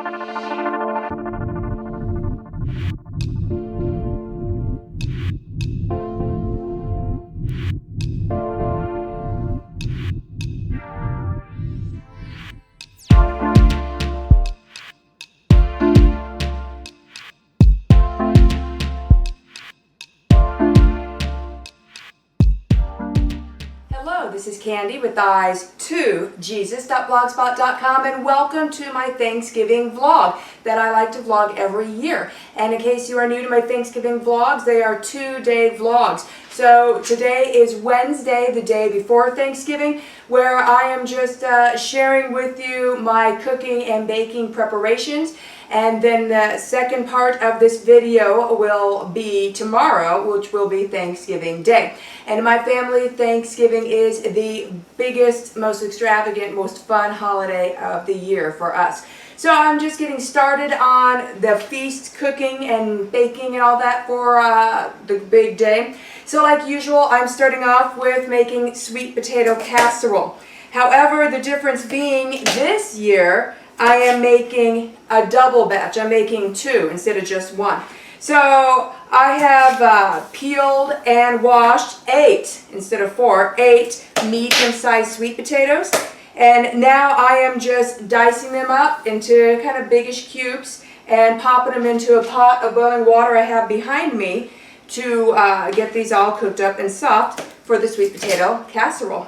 Hello, this is Candy with Eyes2Jesus.blogspot.com, and welcome to my Thanksgiving vlog that I like to vlog every year. And in case you are new to my Thanksgiving vlogs, they are 2-day vlogs. So today is Wednesday, the day before Thanksgiving, where I am just sharing with you my cooking and baking preparations. And then the second part of this video will be tomorrow, which will be Thanksgiving Day. And in my family, Thanksgiving is the biggest, most extravagant, most fun holiday of the year for us. So I'm just getting started on the feast cooking and baking and all that for the big day. So like usual, I'm starting off with making sweet potato casserole. However, the difference being this year, I am making a double batch. I'm making 2 instead of just 1. So I have peeled and washed 8 instead of 4, 8 medium-sized sweet potatoes. And now I am just dicing them up into kind of biggish cubes and popping them into a pot of boiling water I have behind me to get these all cooked up and soft for the sweet potato casserole.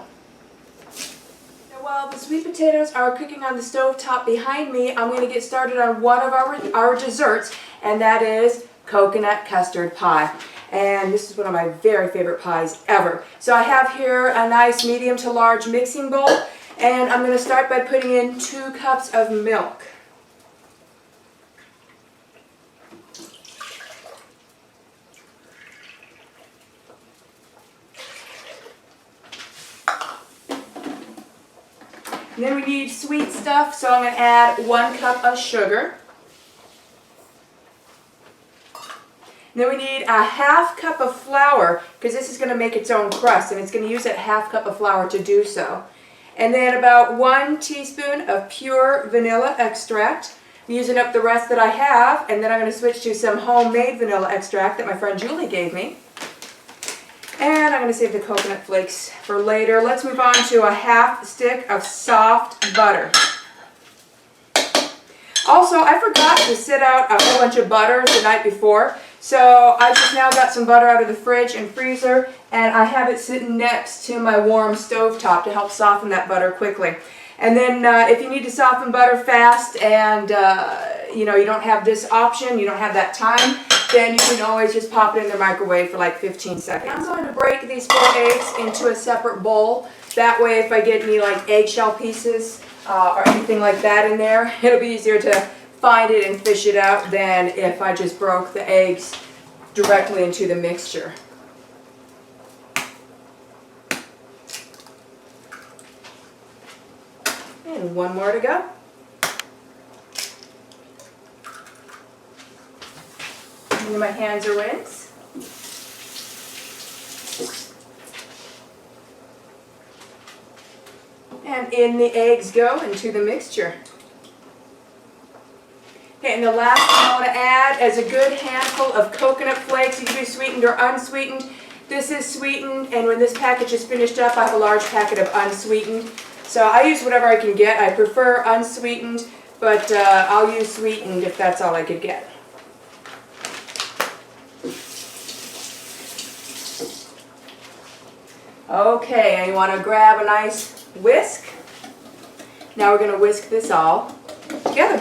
While the sweet potatoes are cooking on the stove top behind me, I'm going to get started on one of our desserts, and that is coconut custard pie. And this is one of my very favorite pies ever. So I have here a nice medium to large mixing bowl, and I'm going to start by putting in 2 cups of milk. And then we need sweet stuff, so I'm going to add 1 cup of sugar. And then we need a ½ cup of flour, because this is going to make its own crust, and it's going to use that ½ cup of flour to do so. And then about 1 teaspoon of pure vanilla extract. I'm using up the rest that I have, and then I'm going to switch to some homemade vanilla extract that my friend Julie gave me. And I'm going to save the coconut flakes for later. Let's move on to a ½ stick of soft butter. Also, I forgot to sit out a whole bunch of butter the night before. So I just now got some butter out of the fridge and freezer, and I have it sitting next to my warm stove top to help soften that butter quickly. And then if you need to soften butter fast and you don't have this option, you don't have that time, then you can always just pop it in the microwave for like 15 seconds. I'm going to break these 4 eggs into a separate bowl. That way if I get any like eggshell pieces or anything like that in there, it'll be easier to find it and fish it out than if I just broke the eggs directly into the mixture. And 1 more to go. And my hands are rinsed. And in the eggs go into the mixture. Okay, and the last thing I want to add is a good handful of coconut flakes. You can be sweetened or unsweetened. This is sweetened, and when this package is finished up, I have a large packet of unsweetened. So I use whatever I can get. I prefer unsweetened, but I'll use sweetened if that's all I could get. Okay, and you want to grab a nice whisk. Now we're going to whisk this all together.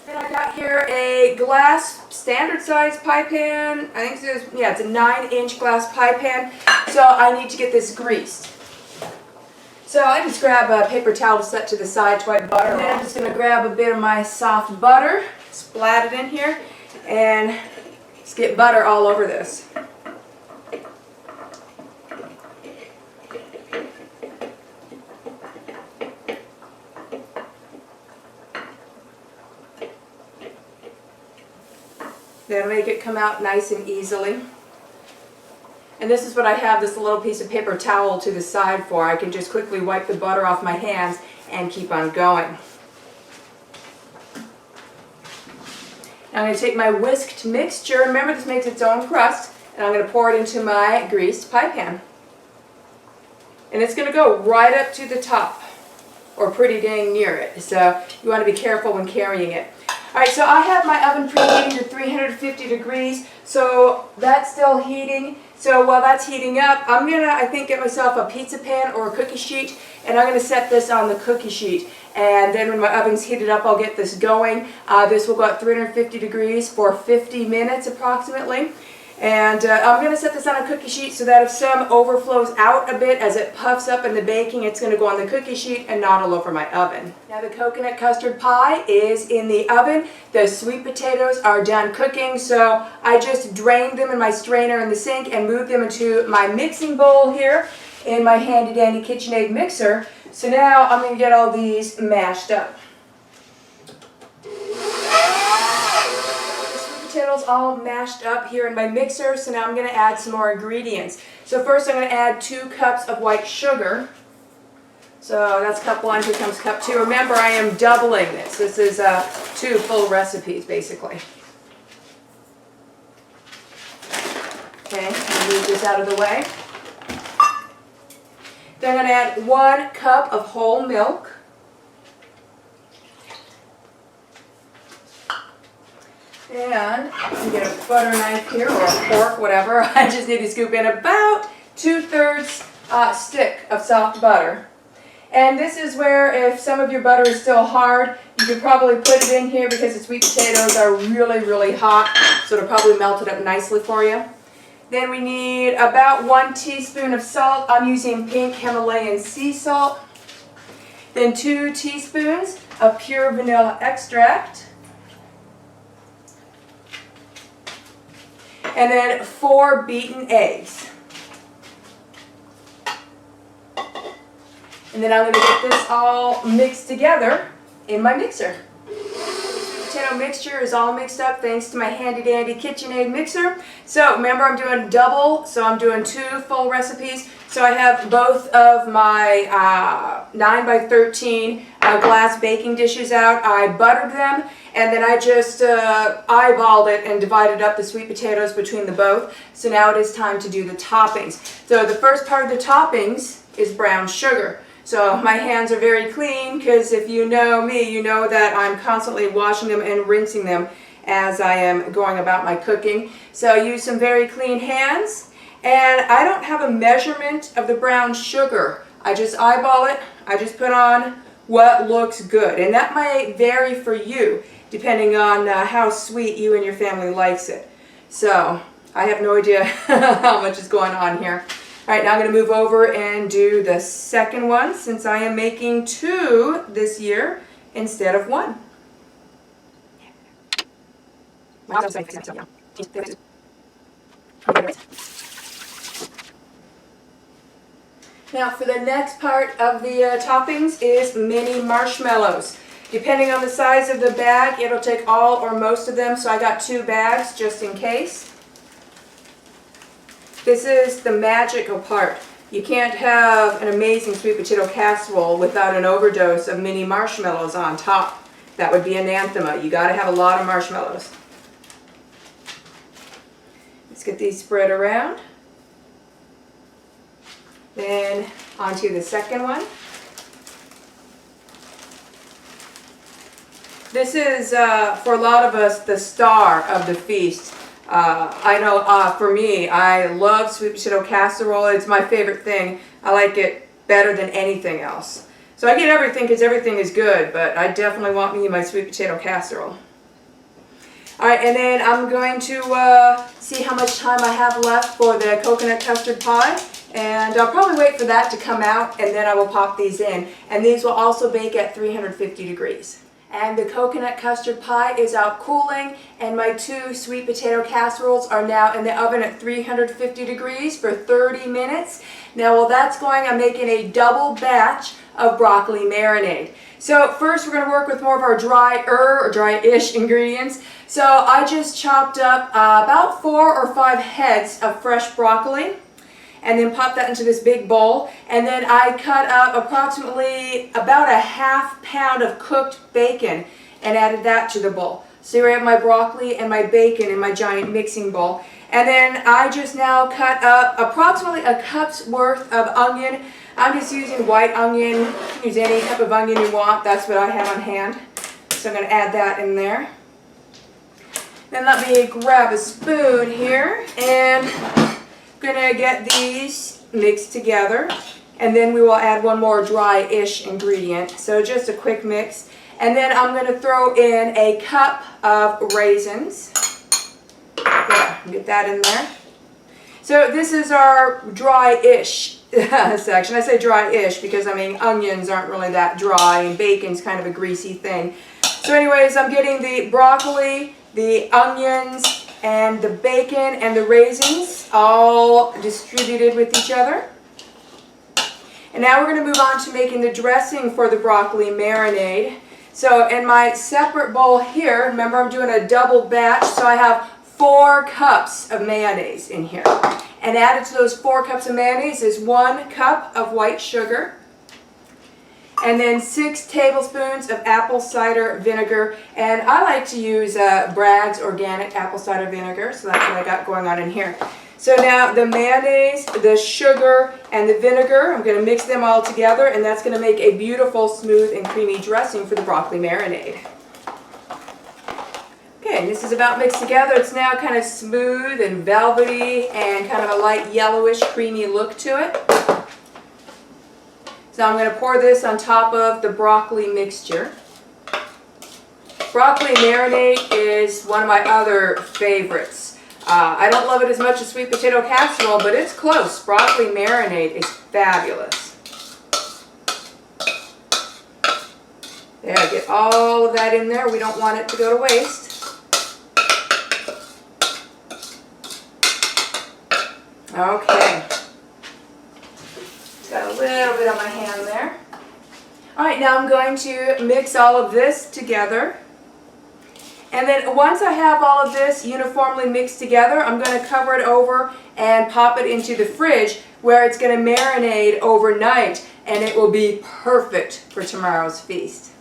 And I got here a glass standard size pie pan. I think it's a 9-inch glass pie pan. So I need to get this greased. So I just grab a paper towel to set to the side to wipe butter. And then I'm just going to grab a bit of my soft butter, splat it in here, and just get butter all over this. That'll make it come out nice and easily. And this is what I have this little piece of paper towel to the side for. I can just quickly wipe the butter off my hands and keep on going. Now I'm going to take my whisked mixture. Remember, this makes its own crust. And I'm going to pour it into my greased pie pan. And it's going to go right up to the top, or pretty dang near it. So you want to be careful when carrying it. All right, so I have my oven preheating to 350 degrees. So that's still heating. So while that's heating up, I'm going to, I think, get myself a pizza pan or a cookie sheet. And I'm going to set this on the cookie sheet. And then when my oven's heated up, I'll get this going. This will go at 350 degrees for 50 minutes approximately. And I'm going to set this on a cookie sheet so that if some overflows out a bit as it puffs up in the baking, it's going to go on the cookie sheet and not all over my oven. Now the coconut custard pie is in the oven. The sweet potatoes are done cooking, so I just drained them in my strainer in the sink and moved them into my mixing bowl here in my handy dandy KitchenAid mixer. So now I'm going to get all these mashed up. Potatoes all mashed up here in my mixer, so now I'm going to add some more ingredients. So first I'm going to add 2 cups of white sugar. So that's cup 1, here comes cup 2. Remember, I am doubling this. This is 2 full recipes basically. Okay, I'll move this out of the way. Then I'm going to add 1 cup of whole milk. And you get a butter knife here, or a fork, whatever. I just need to scoop in about 2/3 stick of soft butter. And this is where, if some of your butter is still hard, you could probably put it in here because the sweet potatoes are really, really hot, so it'll probably melt it up nicely for you. Then we need about 1 teaspoon of salt. I'm using pink Himalayan sea salt. Then 2 teaspoons of pure vanilla extract. And then 4 beaten eggs. And then I'm going to get this all mixed together in my mixer. Potato mixture is all mixed up thanks to my handy dandy KitchenAid mixer. So remember, I'm doing double, so I'm doing 2 full recipes. So I have both of my 9 by 13 glass baking dishes out. I buttered them, and then I just eyeballed it and divided up the sweet potatoes between the both. So now it is time to do the toppings. So the first part of the toppings is brown sugar. So my hands are very clean because if you know me, you know that I'm constantly washing them and rinsing them as I am going about my cooking. So I use some very clean hands, and I don't have a measurement of the brown sugar. I just eyeball it. I just put on what looks good, and that might vary for you depending on how sweet you and your family likes it. So I have no idea how much is going on here. All right, now I'm going to move over and do the second one since I am making 2 this year instead of 1. Now for the next part of the toppings is mini marshmallows. Depending on the size of the bag, it'll take all or most of them, so I got 2 bags just in case. This is the magical part. You can't have an amazing sweet potato casserole without an overdose of mini marshmallows on top. That would be anathema. You got to have a lot of marshmallows. Let's get these spread around. Then onto the second one. This is, for a lot of us, the star of the feast. I know for me, I love sweet potato casserole. It's my favorite thing. I like it better than anything else. So I get everything because everything is good, but I definitely want me my sweet potato casserole. Alright, and then I'm going to see how much time I have left for the coconut custard pie. And I'll probably wait for that to come out, and then I will pop these in. And these will also bake at 350 degrees. And the coconut custard pie is out cooling, and my 2 sweet potato casseroles are now in the oven at 350 degrees for 30 minutes. Now while that's going, I'm making a double batch of broccoli marinade. So first we're going to work with more of our drier or dry-ish ingredients. So I just chopped up about 4 or 5 heads of fresh broccoli. and then pop that into this big bowl. And then I cut up approximately about a ½ pound of cooked bacon and added that to the bowl. So here I have my broccoli and my bacon in my giant mixing bowl. And then I just now cut up approximately a cup's worth of onion. I'm just using white onion. You can use any type of onion you want. That's what I have on hand. So I'm going to add that in there. Then let me grab a spoon here, and I'm going to get these mixed together. And then we will add one more dry-ish ingredient. So just a quick mix. And then I'm going to throw in a cup of raisins. Yeah, get that in there. So this is our dry-ish section. I say dry-ish because, I mean, onions aren't really that dry, and bacon's kind of a greasy thing. So anyways, I'm getting the broccoli, the onions, and the bacon and the raisins all distributed with each other. And now we're going to move on to making the dressing for the broccoli marinade. So in my separate bowl here, remember I'm doing a double batch, so I have 4 cups of mayonnaise in here. And added to those 4 cups of mayonnaise is 1 cup of white sugar, and then 6 tablespoons of apple cider vinegar. And I like to use Bragg's organic apple cider vinegar, so that's what I got going on in here. So now the mayonnaise, the sugar, and the vinegar, I'm going to mix them all together, and that's going to make a beautiful, smooth, and creamy dressing for the broccoli marinade. Okay, this is about mixed together. It's now kind of smooth and velvety and kind of a light yellowish, creamy look to it. So I'm going to pour this on top of the broccoli mixture. Broccoli marinade is one of my other favorites. I don't love it as much as sweet potato casserole, but it's close. Broccoli marinade is fabulous. There, get all of that in there. We don't want it to go to waste. Okay. Got a little bit on my hand there. Alright, now I'm going to mix all of this together. And then once I have all of this uniformly mixed together, I'm going to cover it over and pop it into the fridge where it's going to marinate overnight, and it will be perfect for tomorrow's feast.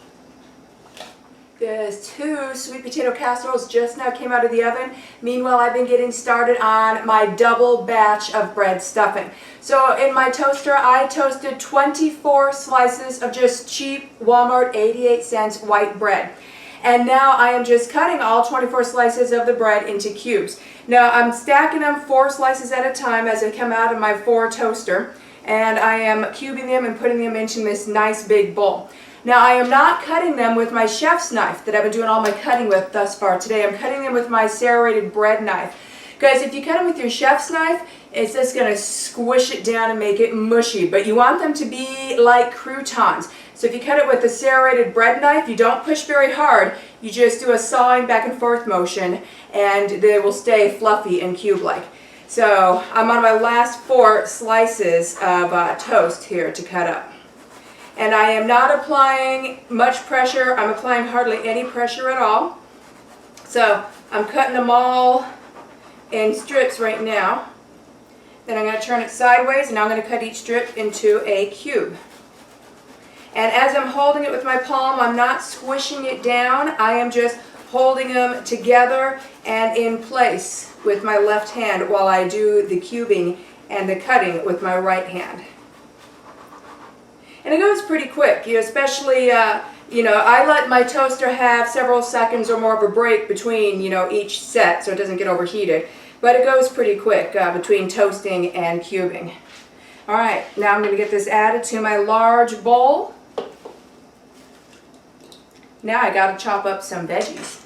The 2 sweet potato casseroles just now came out of the oven. Meanwhile, I've been getting started on my double batch of bread stuffing. So in my toaster, I toasted 24 slices of just cheap Walmart 88-cent white bread. And now I am just cutting all 24 slices of the bread into cubes. Now I'm stacking them 4 slices at a time as they come out of my 4 toaster. And I am cubing them and putting them into this nice big bowl. Now I am not cutting them with my chef's knife that I've been doing all my cutting with thus far today. I'm cutting them with my serrated bread knife. Because if you cut them with your chef's knife, it's just going to squish it down and make it mushy. But you want them to be like croutons. So if you cut it with a serrated bread knife, you don't push very hard. You just do a sawing back and forth motion, and they will stay fluffy and cube-like. So I'm on my last 4 slices of toast here to cut up. And I am not applying much pressure. I'm applying hardly any pressure at all. So I'm cutting them all in strips right now. Then I'm going to turn it sideways, and now I'm going to cut each strip into a cube. And as I'm holding it with my palm, I'm not squishing it down. I am just holding them together and in place with my left hand while I do the cubing and the cutting with my right hand. And it goes pretty quick, especially, I let my toaster have several seconds or more of a break between, each set so it doesn't get overheated. But it goes pretty quick between toasting and cubing. All right, now I'm going to get this added to my large bowl. Now I got to chop up some veggies.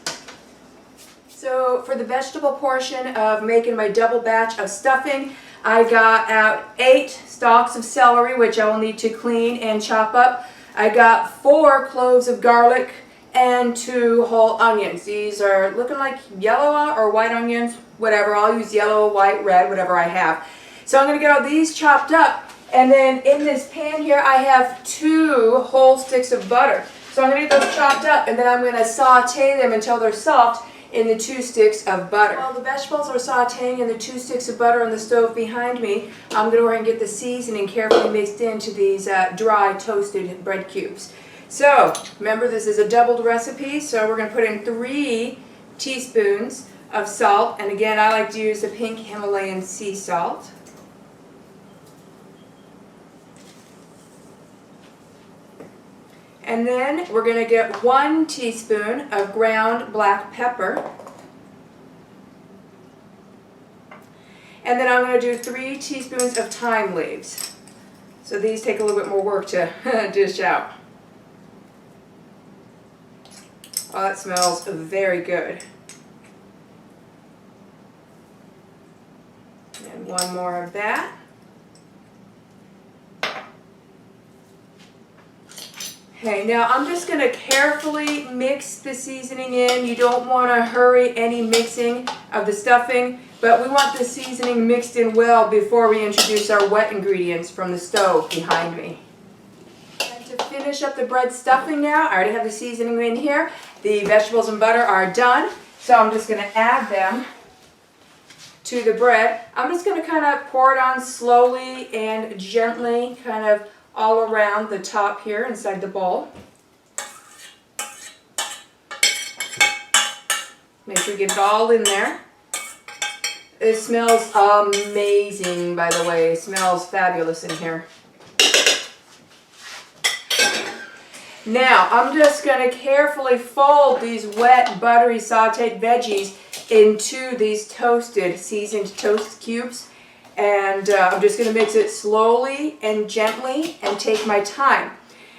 So for the vegetable portion of making my double batch of stuffing, I got out 8 stalks of celery, which I will need to clean and chop up. I got 4 cloves of garlic and 2 whole onions. These are looking like yellow or white onions, whatever. I'll use yellow, white, red, whatever I have. So I'm going to get all these chopped up, and then in this pan here I have 2 whole sticks of butter. So I'm going to get those chopped up, and then I'm going to saute them until they're soft in the 2 sticks of butter. While the vegetables are sauteing in the 2 sticks of butter on the stove behind me, I'm going to go ahead and get the seasoning carefully mixed into these dry toasted bread cubes. So remember, this is a doubled recipe, so we're going to put in 3 teaspoons of salt, and again I like to use the pink Himalayan sea salt. And then we're going to get 1 teaspoon of ground black pepper. And then I'm going to do 3 teaspoons of thyme leaves. So these take a little bit more work to dish out. Oh, that smells very good. And 1 more of that. Okay, now I'm just going to carefully mix the seasoning in. You don't want to hurry any mixing of the stuffing, but we want the seasoning mixed in well before we introduce our wet ingredients from the stove behind me. And to finish up the bread stuffing now, I already have the seasoning in here. The vegetables and butter are done, so I'm just going to add them to the bread. I'm just going to kind of pour it on slowly and gently, kind of all around the top here inside the bowl. Make sure you get it all in there. It smells amazing, by the way. It smells fabulous in here. Now, I'm just going to carefully fold these wet, buttery, sauteed veggies into these toasted, seasoned toast cubes. And I'm just going to mix it slowly and gently and take my time.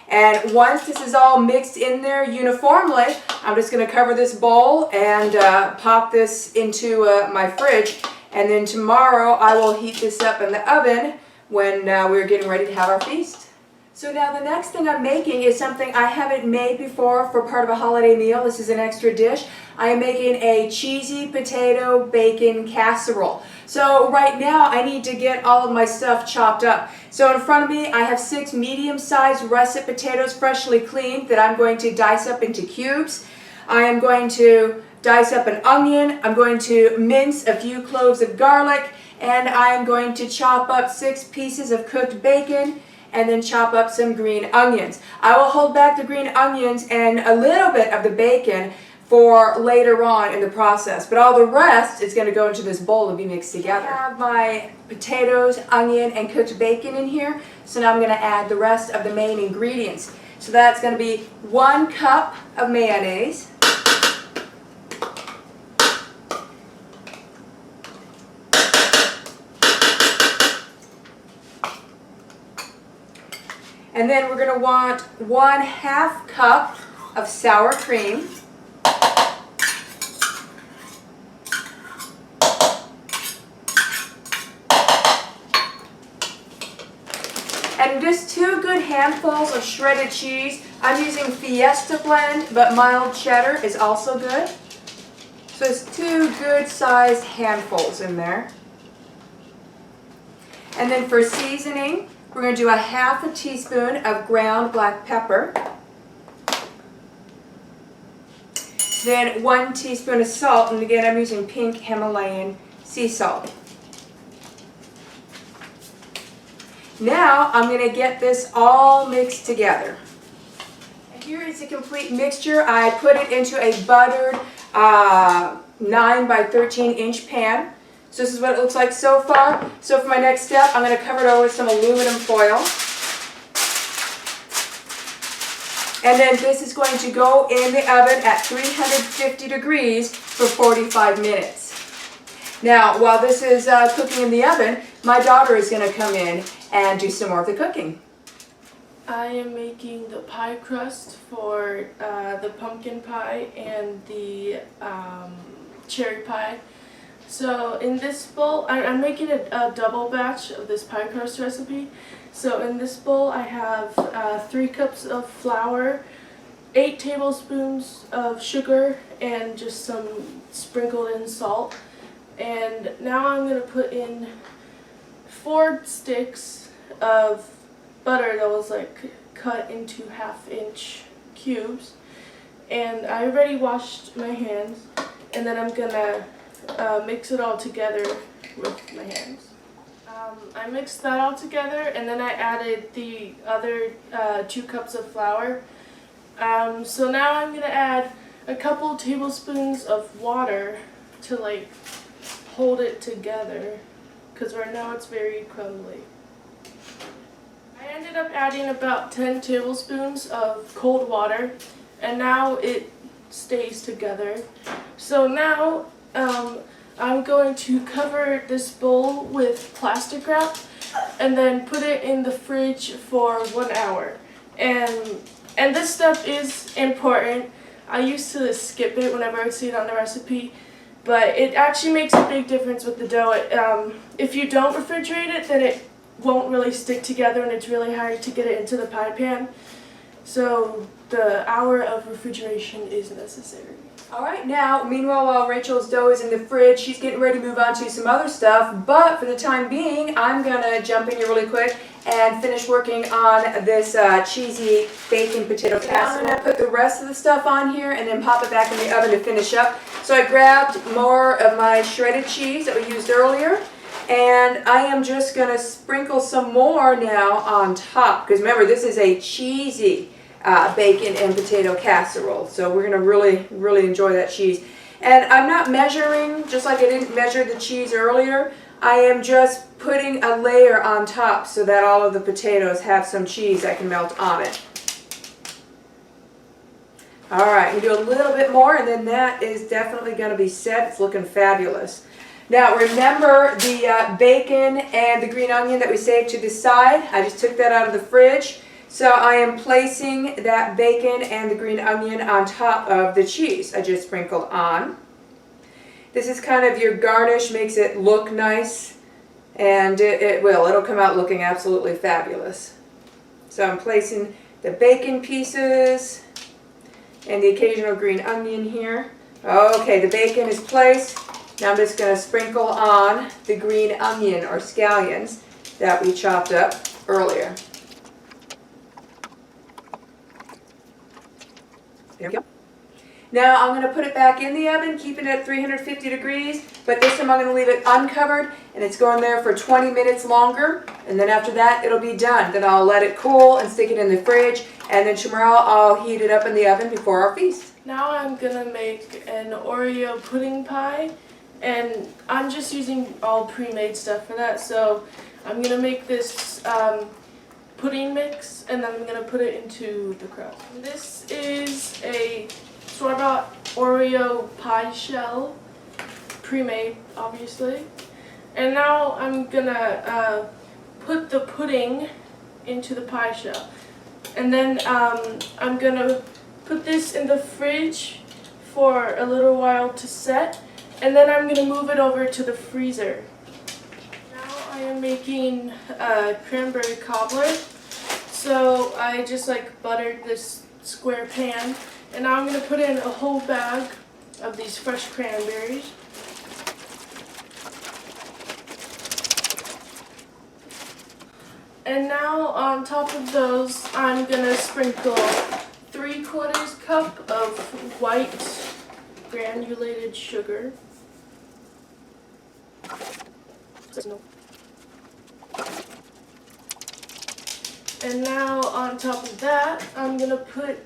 And once this is all mixed in there uniformly, I'm just going to cover this bowl and pop this into my fridge. And then tomorrow I will heat this up in the oven when we're getting ready to have our feast. So now the next thing I'm making is something I haven't made before for part of a holiday meal. This is an extra dish. I am making a cheesy potato bacon casserole. So right now I need to get all of my stuff chopped up. So in front of me I have 6 medium-sized russet potatoes, freshly cleaned, that I'm going to dice up into cubes. I am going to dice up an onion. I'm going to mince a few cloves of garlic, and I am going to chop up 6 pieces of cooked bacon, and then chop up some green onions. I will hold back the green onions and a little bit of the bacon for later on in the process, but all the rest is going to go into this bowl and be mixed together. I have my potatoes, onion, and cooked bacon in here, so now I'm going to add the rest of the main ingredients. So that's going to be 1 cup of mayonnaise, and then we're going to want 1/2 cup of sour cream. And just 2 good handfuls of shredded cheese. I'm using Fiesta blend, but mild cheddar is also good. So it's 2 good sized handfuls in there. And then for seasoning, we're going to do 1/2 teaspoon of ground black pepper. Then 1 teaspoon of salt, and again I'm using pink Himalayan sea salt. Now I'm going to get this all mixed together. And here is a complete mixture. I put it into a buttered 9 by 13 inch pan. So this is what it looks like so far. So for my next step, I'm going to cover it over with some aluminum foil. And then this is going to go in the oven at 350 degrees for 45 minutes. Now, while this is cooking in the oven, my daughter is going to come in and do some more of the cooking. I am making the pie crust for the pumpkin pie and the cherry pie. So in this bowl, I'm making a double batch of this pie crust recipe. So in this bowl I have 3 cups of flour, 8 tablespoons of sugar, and just some sprinkled in salt. And now I'm going to put in 4 sticks of butter that was like cut into 1/2 inch cubes. And I already washed my hands. and then I'm gonna mix it all together with my hands. I mixed that all together, and then I added the other 2 cups of flour. So now I'm gonna add a couple tablespoons of water to like hold it together, because right now it's very crumbly. I ended up adding about 10 tablespoons of cold water, and now it stays together. So now I'm going to cover this bowl with plastic wrap and then put it in the fridge for 1 hour. And this step is important. I used to skip it whenever I see it on the recipe, but it actually makes a big difference with the dough. If you don't refrigerate it, then it won't really stick together, and it's really hard to get it into the pie pan. So the hour of refrigeration is necessary. Alright, now, meanwhile, while Rachel's dough is in the fridge, she's getting ready to move on to some other stuff, but for the time being, I'm going to jump in here really quick and finish working on this cheesy bacon potato casserole. I'm going to put the rest of the stuff on here and then pop it back in the oven to finish up. So I grabbed more of my shredded cheese that we used earlier, and I am just going to sprinkle some more now on top, because remember, this is a cheesy bacon and potato casserole. So we're going to really enjoy that cheese. And I'm not measuring, just like I didn't measure the cheese earlier. I am just putting a layer on top so that all of the potatoes have some cheese that can melt on it. Alright, we do a little bit more, and then that is definitely going to be set. It's looking fabulous. Now remember the bacon and the green onion that we saved to the side. I just took that out of the fridge. So I am placing that bacon and the green onion on top of the cheese I just sprinkled on. This is kind of your garnish, makes it look nice, and it'll come out looking absolutely fabulous. So I'm placing the bacon pieces and the occasional green onion here. Okay, the bacon is placed. Now I'm just going to sprinkle on the green onion or scallions that we chopped up earlier. There we go. Now I'm going to put it back in the oven, keeping it at 350 degrees, but this time I'm going to leave it uncovered, and it's going there for 20 minutes longer, and then after that it'll be done. Then I'll let it cool and stick it in the fridge, and then tomorrow I'll heat it up in the oven before our feast. Now I'm going to make an Oreo pudding pie, and I'm just using all pre-made stuff for that, so I'm going to make this pudding mix, and then I'm going to put it into the crust. This is a store-bought Oreo pie shell, pre-made obviously, and now I'm going to put the pudding into the pie shell, and then I'm going to put this in the fridge for a little while to set, and then I'm going to move it over to the freezer. Now I am making cranberry cobbler. So I just buttered this square pan, and now I'm going to put in a whole bag of these fresh cranberries. And now on top of those, I'm going to sprinkle 3/4 cup of white granulated sugar. And now on top of that, I'm going to put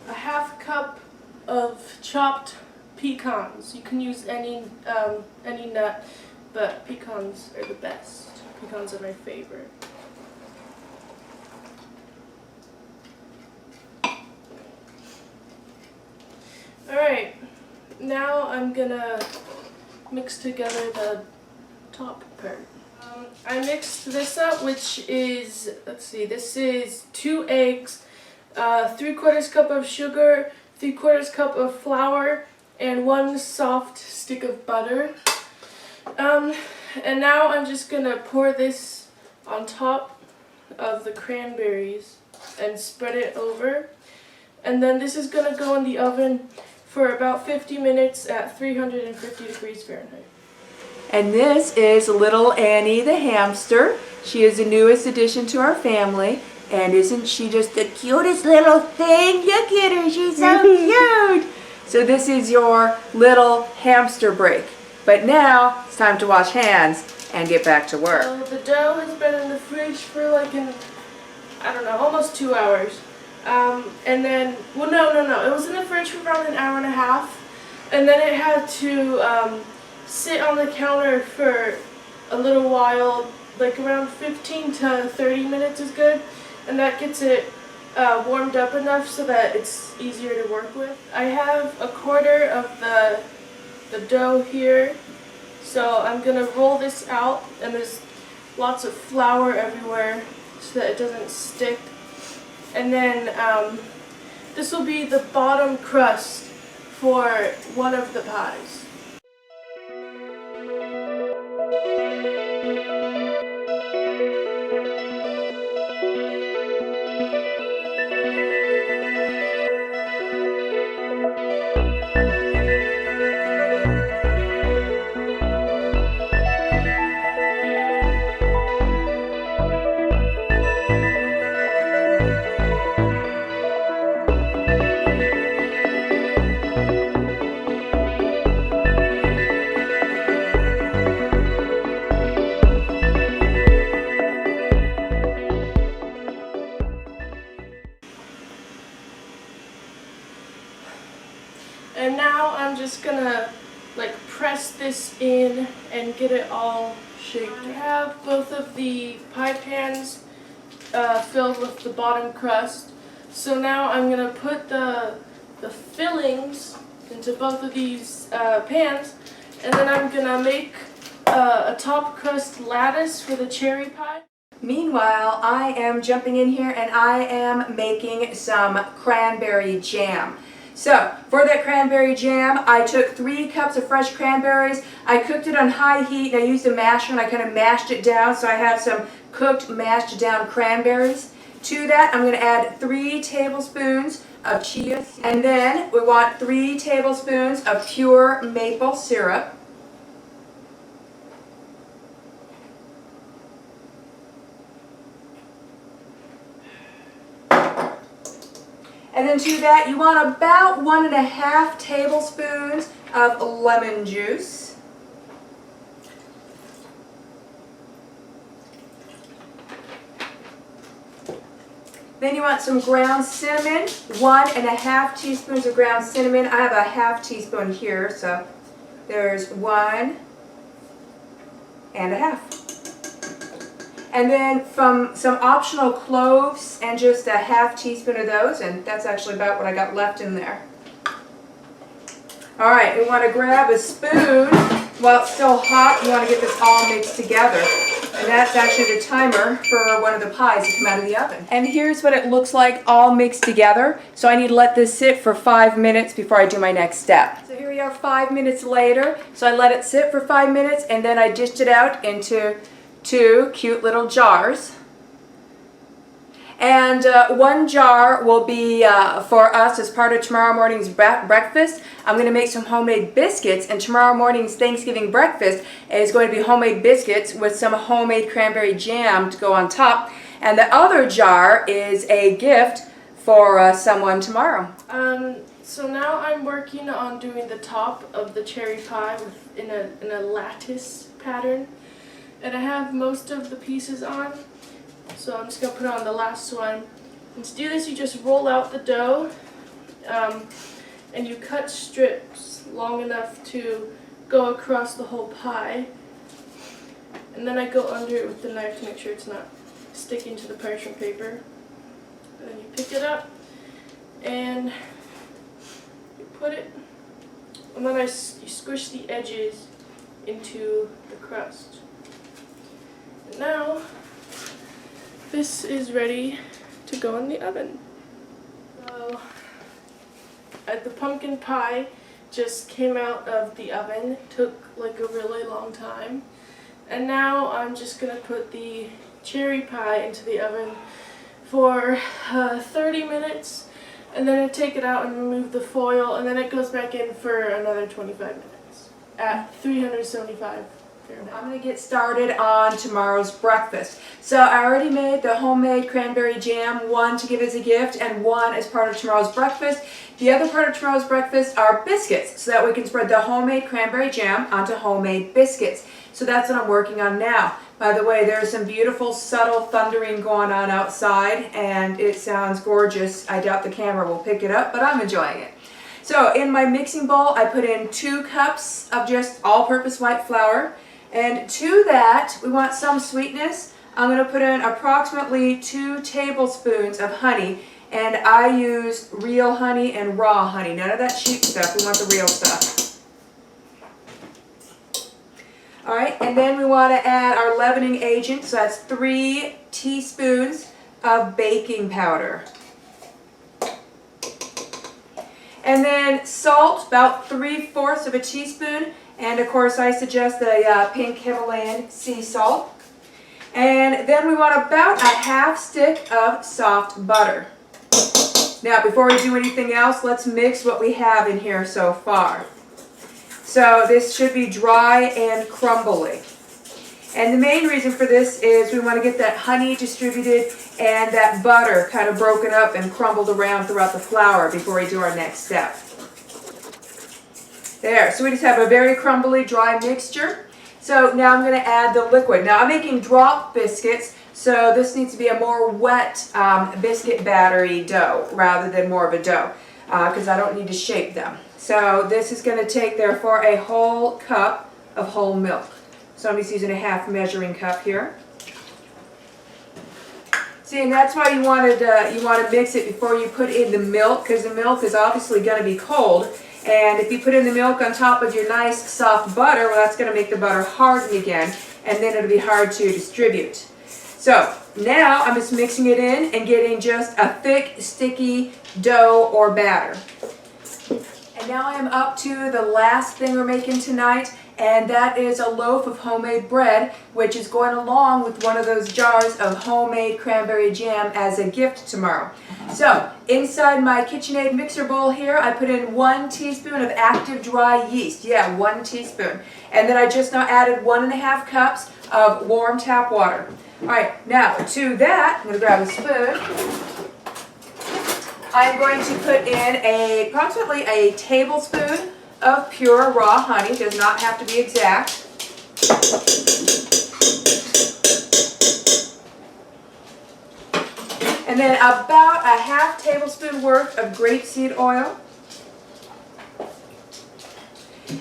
a 1/2 cup of chopped pecans. You can use any nut, but pecans are the best. Pecans are my favorite. Alright, now I'm going to mix together the top part. I mixed this up, which is, this is 2 eggs, 3/4 cup of sugar, 3/4 cup of flour, and 1 soft stick of butter. And now I'm just going to pour this on top of the cranberries and spread it over. And then this is going to go in the oven for about 50 minutes at 350 degrees Fahrenheit. And this is little Annie the hamster. She is the newest addition to our family. And isn't she just the cutest little thing? Look at her, she's so cute. So this is your little hamster break. But now it's time to wash hands and get back to work. So the dough has been in the fridge for like I don't know, almost 2 hours. And then, well, no. It was in the fridge for around an hour and a half. And then it had to sit on the counter for a little while, like around 15 to 30 minutes is good. And that gets it warmed up enough so that it's easier to work with. I have a quarter of the dough here. So I'm going to roll this out, and there's lots of flour everywhere so that it doesn't stick. And then this will be the bottom crust for one of the pies. And now I'm just gonna like press this in and get it all shaped. I have both of the pie pans filled with the bottom crust. So now I'm gonna put the fillings into both of these pans, and then I'm gonna make a top crust lattice for the cherry pie. Meanwhile, I am jumping in here and I am making some cranberry jam. So, for that cranberry jam, I took 3 cups of fresh cranberries. I cooked it on high heat and I used a masher and I kind of mashed it down, so I have some cooked, mashed down cranberries. To that, I'm going to add 3 tablespoons of chia, and then we want 3 tablespoons of pure maple syrup. And then to that, you want about 1½ tablespoons of lemon juice. Then you want some ground cinnamon, 1½ teaspoons of ground cinnamon. I have a ½ teaspoon here, so there's 1½ And then from some optional cloves and just a ½ teaspoon of those, and that's actually about what I got left in there. All right, we want to grab a spoon while it's still hot. You want to get this all mixed together. And that's actually the timer for one of the pies to come out of the oven. And here's what it looks like all mixed together. So I need to let this sit for 5 minutes before I do my next step. So here we are 5 minutes later. So I let it sit for 5 minutes and then I dished it out into 2 cute little jars. And 1 jar will be for us as part of tomorrow morning's breakfast. I'm going to make some homemade biscuits, and tomorrow morning's Thanksgiving breakfast is going to be homemade biscuits with some homemade cranberry jam to go on top. And the other jar is a gift for someone tomorrow. So now I'm working on doing the top of the cherry pie in a lattice pattern. And I have most of the pieces on, so I'm just going to put on the last one. And to do this, you just roll out the dough, and you cut strips long enough to go across the whole pie. And then I go under it with the knife to make sure it's not sticking to the parchment paper. And then you pick it up, and you put it, and then you squish the edges into the crust. Now, this is ready to go in the oven. So, the pumpkin pie just came out of the oven, took like a really long time. And now I'm just going to put the cherry pie into the oven for 30 minutes, and then I take it out and remove the foil, and then it goes back in for another 25 minutes at 375 I'm going to get started on tomorrow's breakfast. So I already made the homemade cranberry jam, one to give as a gift and one as part of tomorrow's breakfast. The other part of tomorrow's breakfast are biscuits, so that we can spread the homemade cranberry jam onto homemade biscuits. So that's what I'm working on now. By the way, there's some beautiful subtle thundering going on outside and it sounds gorgeous. I doubt the camera will pick it up, but I'm enjoying it. So in my mixing bowl, I put in 2 cups of just all-purpose white flour. And to that, we want some sweetness. I'm going to put in approximately 2 tablespoons of honey. And I use real honey and raw honey. None of that cheap stuff. We want the real stuff. Alright, and then we want to add our leavening agent. So that's 3 teaspoons of baking powder. And then salt, about 3/4 of a teaspoon. And of course I suggest the pink Himalayan sea salt. And then we want about a 1/2 stick of soft butter. Now before we do anything else, let's mix what we have in here so far. So this should be dry and crumbly. And the main reason for this is we want to get that honey distributed and that butter kind of broken up and crumbled around throughout the flour before we do our next step. There, so we just have a very crumbly, dry mixture. So now I'm going to add the liquid. Now I'm making drop biscuits, so this needs to be a more wet biscuit battery dough rather than more of a dough because I don't need to shape them. So this is going to take, therefore, a whole cup of whole milk. So I'm just using a 1/2 measuring cup here. See, and that's why you want to mix it before you put in the milk, because the milk is obviously going to be cold. And if you put in the milk on top of your nice soft butter, well, that's going to make the butter harden again, and then it'll be hard to distribute. So now I'm just mixing it in and getting just a thick, sticky dough or batter. And now I am up to the last thing we're making tonight, and that is a loaf of homemade bread, which is going along with one of those jars of homemade cranberry jam as a gift tomorrow. So inside my KitchenAid mixer bowl here, I put in 1 teaspoon of active dry yeast. Yeah, 1 teaspoon. And then I just now added 1½ cups of warm tap water. All right, now to that, I'm going to grab a spoon. I'm going to put in approximately a tablespoon of pure raw honey. It does not have to be exact. And then about a 1/2 tablespoon worth of grapeseed oil.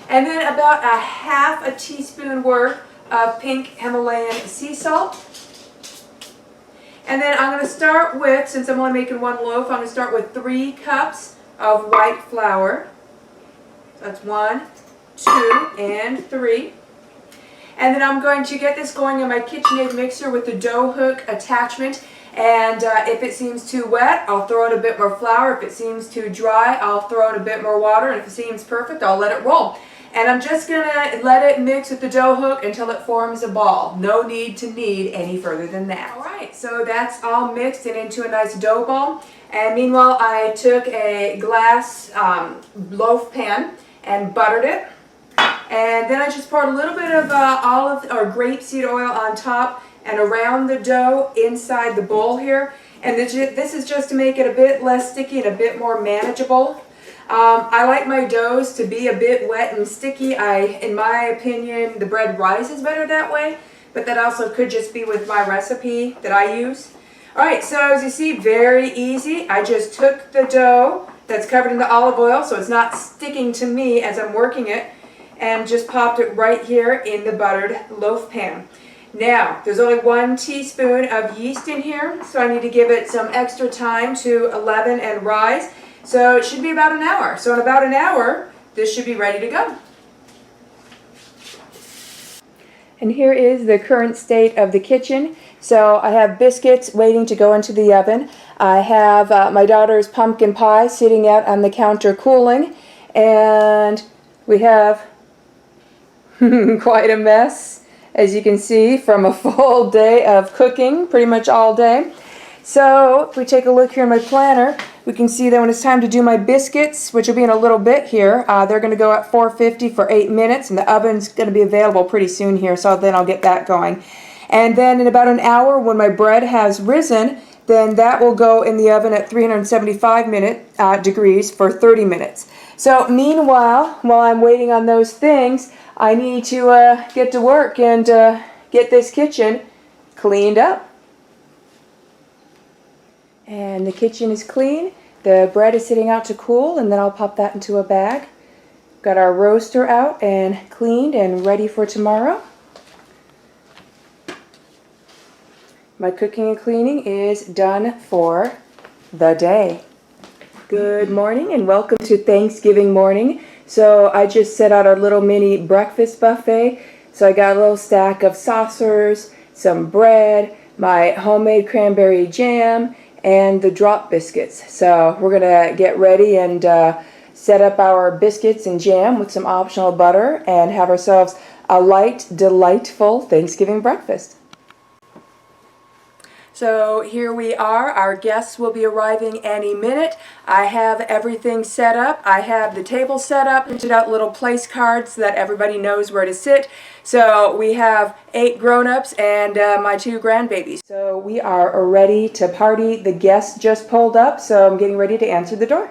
And then about a 1/2 teaspoon worth of pink Himalayan sea salt. And then I'm going to start with, since I'm only making 1 loaf, I'm going to start with 3 cups of white flour. That's 1, 2, and 3. And then I'm going to get this going in my KitchenAid mixer with the dough hook attachment. And if it seems too wet, I'll throw in a bit more flour. If it seems too dry, I'll throw in a bit more water. And if it seems perfect, I'll let it roll. And I'm just going to let it mix with the dough hook until it forms a ball. No need to knead any further than that. Alright, so that's all mixed and into a nice dough ball. And meanwhile, I took a glass loaf pan and buttered it. And then I just poured a little bit of olive or grapeseed oil on top and around the dough inside the bowl here. And this is just to make it a bit less sticky and a bit more manageable. I like my doughs to be a bit wet and sticky. In my opinion, the bread rises better that way, but that also could just be with my recipe that I use. Alright, so as you see, very easy. I just took the dough that's covered in the olive oil, so it's not sticking to me as I'm working it, and just popped it right here in the buttered loaf pan. Now, there's only 1 teaspoon of yeast in here, so I need to give it some extra time to leaven and rise. So it should be about an hour. So in about an hour, this should be ready to go. And here is the current state of the kitchen. So I have biscuits waiting to go into the oven. I have my daughter's pumpkin pie sitting out on the counter cooling. And we have quite a mess, as you can see, from a full day of cooking, pretty much all day. So if we take a look here in my planner, we can see that when it's time to do my biscuits, which will be in a little bit here, they're going to go at 450 for 8 minutes, and the oven's going to be available pretty soon here, so then I'll get that going. And then in about an hour, when my bread has risen, then that will go in the oven at 375 degrees for 30 minutes. So meanwhile, while I'm waiting on those things, I need to get to work and get this kitchen cleaned up. And the kitchen is clean. The bread is sitting out to cool, and then I'll pop that into a bag. Got our roaster out and cleaned and ready for tomorrow. My cooking and cleaning is done for the day. Good morning and welcome to Thanksgiving morning. So I just set out our little mini breakfast buffet. So I got a little stack of saucers, some bread, my homemade cranberry jam, and the drop biscuits. So we're gonna get ready and set up our biscuits and jam with some optional butter and have ourselves a light, delightful Thanksgiving breakfast. So here we are. Our guests will be arriving any minute. I have everything set up. I have the table set up, printed out little place cards so that everybody knows where to sit. So we have 8 grown-ups and my 2 grandbabies. So we are ready to party. The guests just pulled up, so I'm getting ready to answer the door.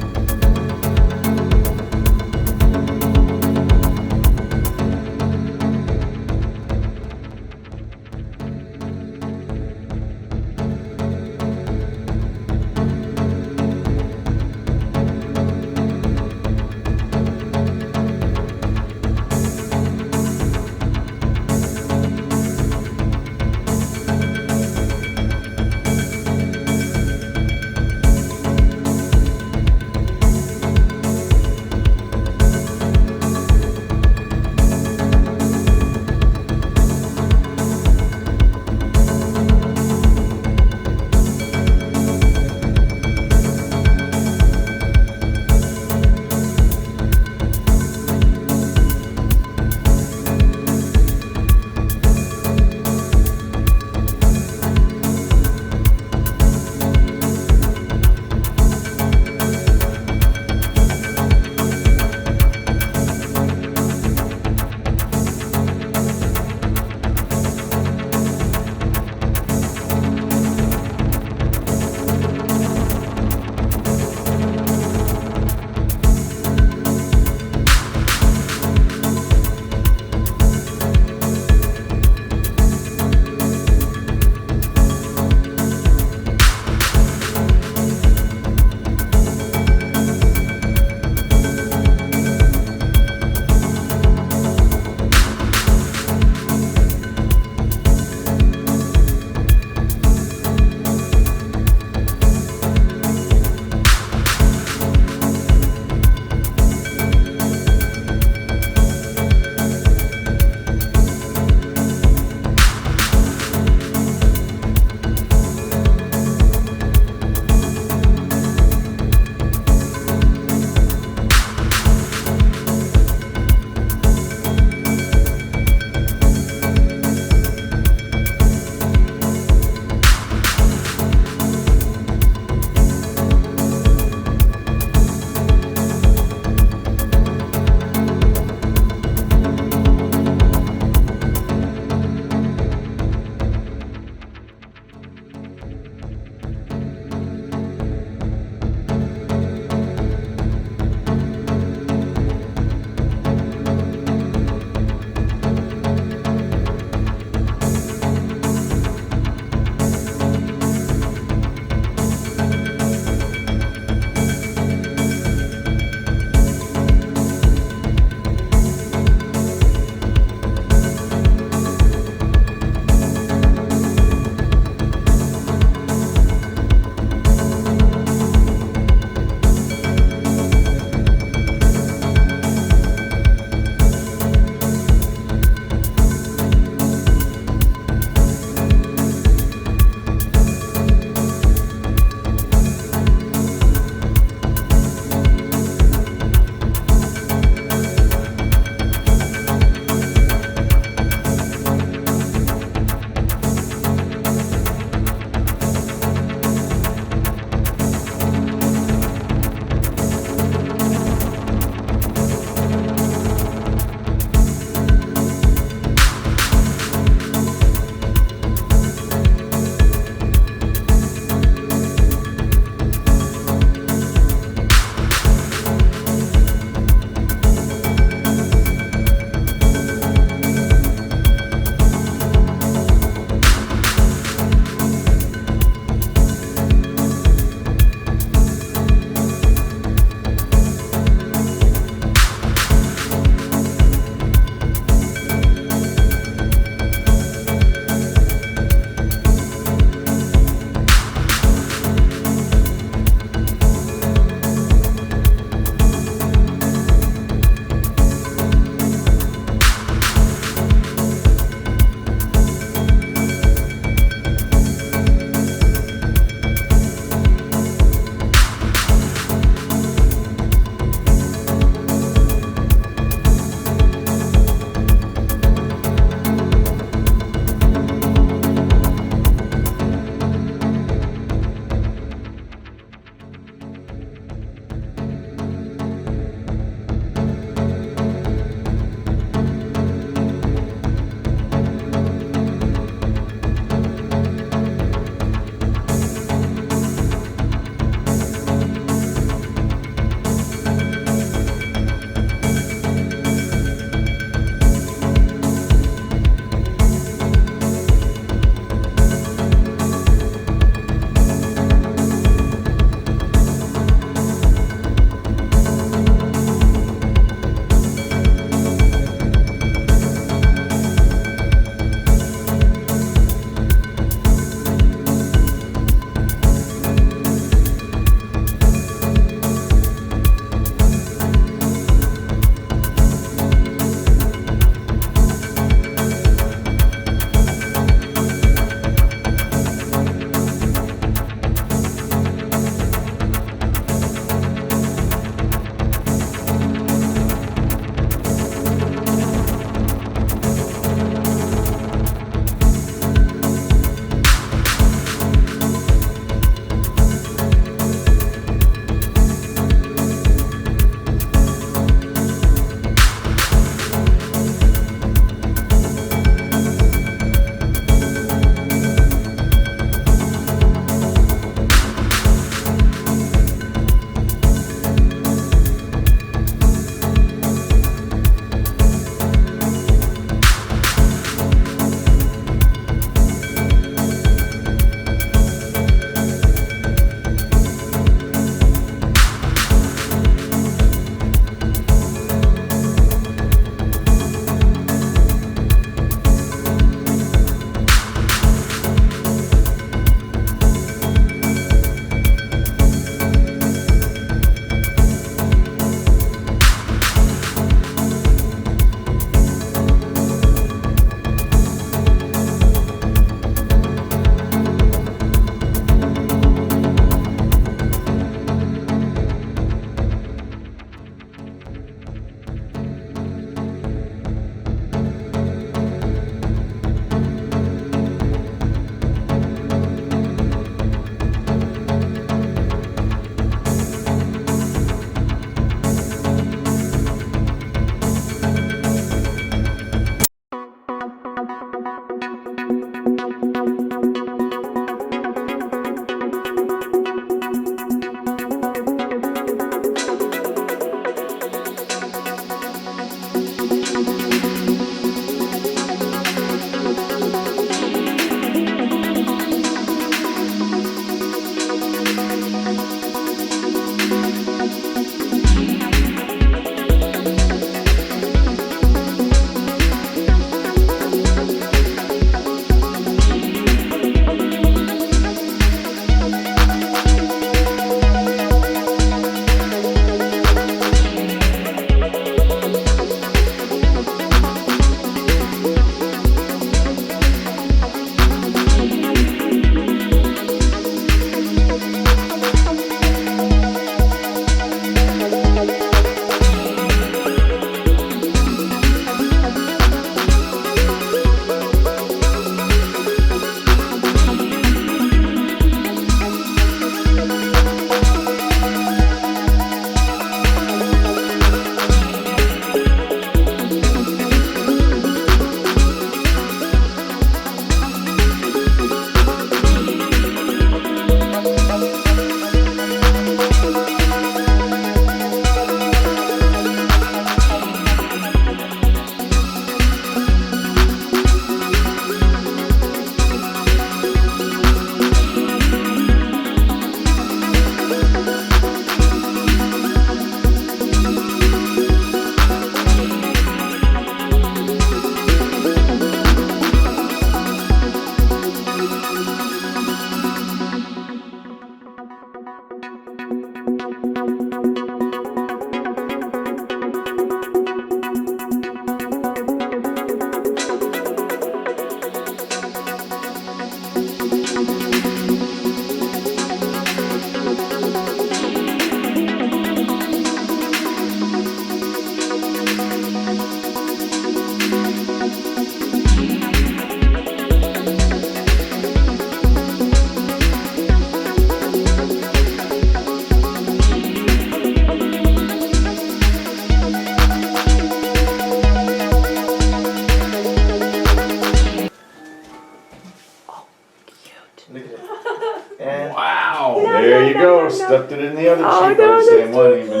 stuffed it in the other Oh cheek, no, or the that's same one so even. cute.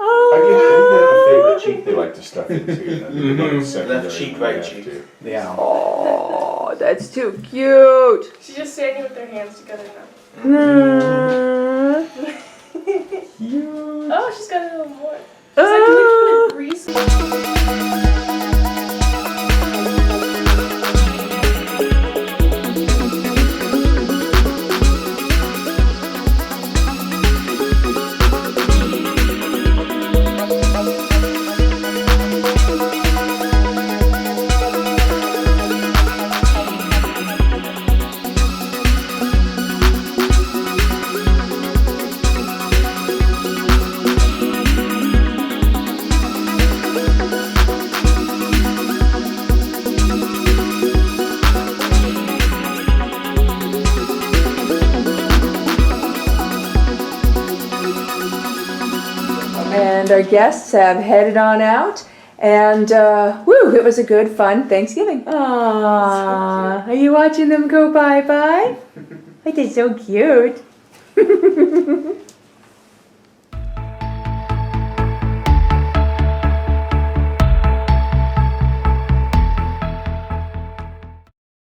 I think they have a Oh. favorite cheek they like to stuff into. You know, they go to secondary Left cheek, when they right have cheek. to. Yeah. Oh, that's too cute. She's just standing with their hands together now. Mm. Oh, she's got a little more. She's like licking the grease. And our guests have headed on out. And woo, it was a good, fun Thanksgiving. Aww, are you watching them go bye-bye? It is so cute.